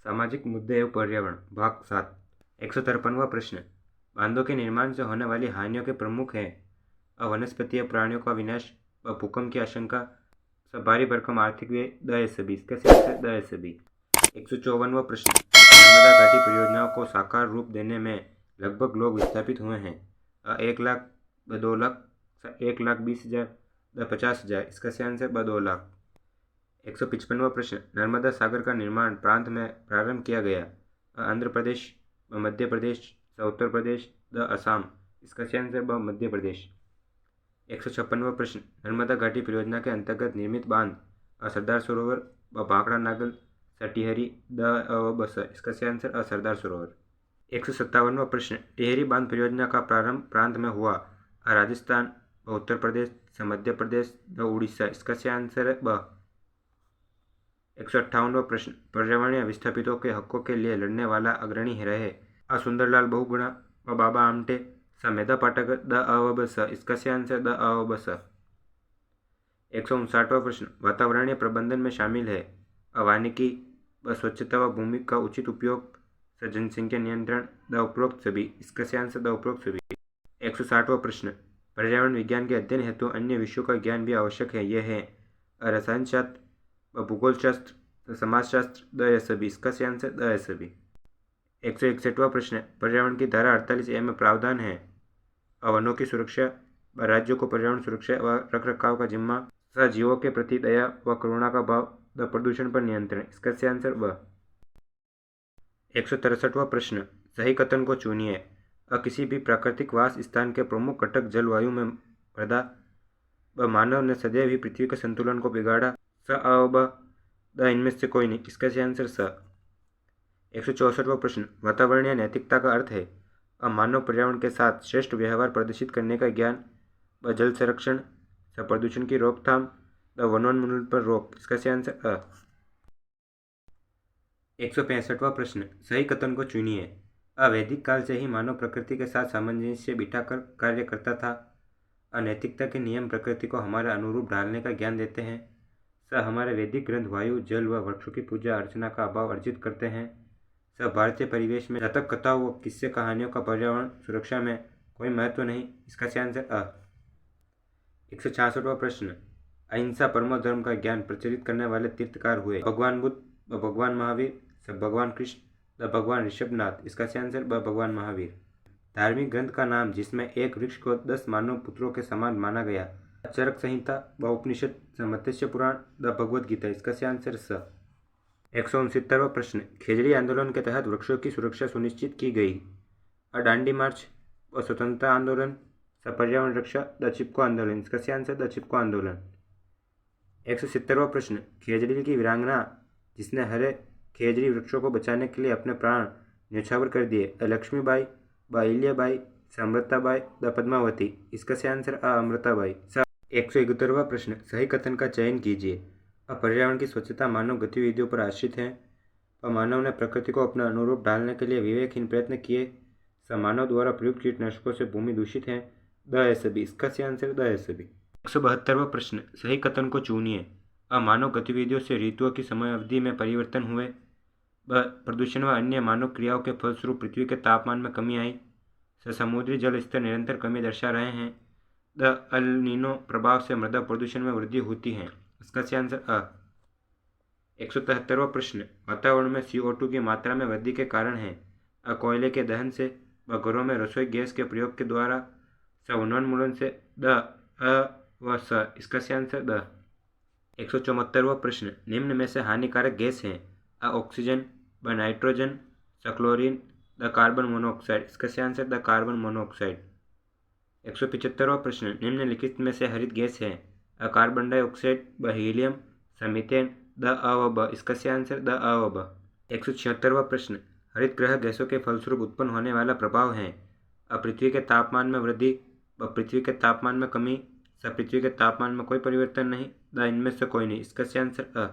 सामाजिक मुद्दे एवं पर्यावरण भाग 7 153वां प्रश्न। बांधों के निर्माण से होने वाली हानियों के प्रमुख हैं वनस्पति प्राणियों का विनाश व भूकंप की आशंका, भारी भरकम आर्थिक व्यय, द सभी। इसका सही है द सभी। 154वां प्रश्न। नर्मदा घाटी परियोजनाओं को साकार रूप देने में लगभग लोग विस्थापित हुए हैं 1 लाख, 2 लाख, 1,20,000, 50,000। इसका सही आंसर 2 लाख। 155वां प्रश्न। नर्मदा सागर का निर्माण प्रांत में प्रारंभ किया गया आंध्र प्रदेश, मध्य प्रदेश, उत्तर प्रदेश, असम। इसका सही आंसर मध्य प्रदेश। 156वां प्रश्न। नर्मदा घाटी परियोजना के अंतर्गत निर्मित बांध सरदार सरोवर, भाखड़ा नागल, टिहरी, बस। इसका सही आंसर सरदार सरोवर। 157वां प्रश्न। टिहरी बांध परियोजना का प्रारंभ प्रांत में हुआ राजस्थान, उत्तर प्रदेश, मध्य प्रदेश, उड़ीसा। इसका सही आंसर है ब। 158वां प्रश्न। पर्यावरणीय विस्थापितों के हकों के लिए लड़ने वाला अग्रणी रहे सुंदरलाल बहुगुणा व बाबा आमटे, मेधा पाटकर, द। इसका सही आंसर द। 159वां प्रश्न। वातावरणीय प्रबंधन में शामिल है वानिकी, स्वच्छता व भूमि का उचित उपयोग, जनसंख्या नियंत्रण, द उपरोक्त सभी। इसका सही आंसर द उपरोक्त सभी। 160वां प्रश्न। पर्यावरण विज्ञान के अध्ययन हेतु अन्य विषयों का ज्ञान भी आवश्यक है। यह है रसायन शास्त्र, भूगोलशास्त्र, समाजशास्त्र, द सभी। इसका सही आंसर द सभी। 161वां प्रश्न। पर्यावरण की धारा 48A में प्रावधान है वनों की सुरक्षा, राज्यों को पर्यावरण सुरक्षा व रखरखाव का जिम्मा, सजीवों के प्रति दया व करुणा का भाव, द प्रदूषण पर नियंत्रण। इसका सही आंसर ब। 163वां प्रश्न। सही कथन को चुनिए। किसी भी प्राकृतिक वास स्थान के प्रमुख घटक जलवायु में मृदा, मानव ने सदैव ही पृथ्वी के संतुलन को बिगाड़ा, द इनमें से कोई नहीं। इसका सही आंसर स। 164वां प्रश्न। वातावरणीय नैतिकता का अर्थ है मानव पर्यावरण के साथ श्रेष्ठ व्यवहार प्रदर्शित करने का ज्ञान, जल संरक्षण, प्रदूषण की रोकथाम, वनोन्मूलन पर रोक। इसका सही आंसर अ। 165वां प्रश्न। सही कथन को चुनिए। वैदिक काल से ही मानव प्रकृति के साथ सामंजस्य बिठाकर कार्य करता था। अनैतिकता के नियम प्रकृति को हमारे अनुरूप ढालने का ज्ञान देते हैं। हमारे वैदिक ग्रंथ वायु, जल व वृक्षों की पूजा अर्चना का अभाव अर्जित करते हैं। भारतीय परिवेश में जातक कथाओं व किस्से कहानियों का पर्यावरण सुरक्षा में कोई महत्व नहीं। इसका सही आंसर अ। 166वां प्रश्न। अहिंसा परमो धर्म का ज्ञान प्रचलित करने वाले तीर्थकार हुए भगवान बुद्ध, भगवान महावीर, भगवान कृष्ण, भगवान ऋषभनाथ। इसका सही आंसर भगवान महावीर। धार्मिक ग्रंथ का नाम जिसमें एक वृक्ष को 10 मानव पुत्रों के समान माना गया, चरक संहिता, उपनिषद, मत्स्य पुराण, भगवद गीता। इसका सही आंसर स। 169वां प्रश्न। खेजड़ी आंदोलन के तहत वृक्षों की सुरक्षा सुनिश्चित की गई दांडी मार्च, स्वतंत्रता आंदोलन, पर्यावरण रक्षा, चिपको आंदोलन। इसका सही आंसर चिपको आंदोलन। 170वां प्रश्न। खेजड़ी की वीरांगना जिसने हरे खेजड़ी वृक्षों को बचाने के लिए अपने प्राण न्यौछावर कर दिए, लक्ष्मीबाई, अहिल्याबाई, अमृताबाई, पद्मावती। इसका सही आंसर अमृताबाई। 171वां प्रश्न। सही कथन का चयन कीजिए। पर्यावरण की स्वच्छता मानव गतिविधियों पर आश्रित है। मानव ने प्रकृति को अपने अनुरूप ढालने के लिए विवेकहीन प्रयत्न किए। मानव द्वारा प्रयुक्त कीटनाशकों से भूमि दूषित है, द सभी। इसका सही आंसर द सभी। 172वां प्रश्न। सही कथन को चुनिए। मानव गतिविधियों से ऋतुओं की समय अवधि में परिवर्तन हुए, प्रदूषण व अन्य मानव क्रियाओं के फलस्वरूप पृथ्वी के तापमान में कमी आई, समुद्री जल स्तर निरंतर कमी दर्शा रहे हैं, द अल नीनो प्रभाव से मृदा प्रदूषण में वृद्धि होती है। इसका सही आंसर अ। 173वां प्रश्न। वातावरण में CO2 की मात्रा में वृद्धि के कारण है कोयले के दहन से, घरों में रसोई गैस के प्रयोग के द्वारा, वनोन्मूलन से, द व स। इसका सही आंसर द। 174वां प्रश्न। निम्न में से हानिकारक गैस हैं ऑक्सीजन, नाइट्रोजन, क्लोरीन, द कार्बन मोनोऑक्साइड। इसका सही आंसर द कार्बन मोनोऑक्साइड। 175वां प्रश्न। निम्नलिखित में से हरित गैस है कार्बन डाइऑक्साइड, हीलियम, मीथेन, द अ व ब। इसका सही आंसर द अ व ब। 176वां प्रश्न। हरित गृह गैसों के फलस्वरूप उत्पन्न होने वाला प्रभाव है पृथ्वी के तापमान में वृद्धि, पृथ्वी के तापमान में कमी, पृथ्वी के तापमान में कोई परिवर्तन नहीं, द इनमें से कोई नहीं। इसका सही आंसर अ।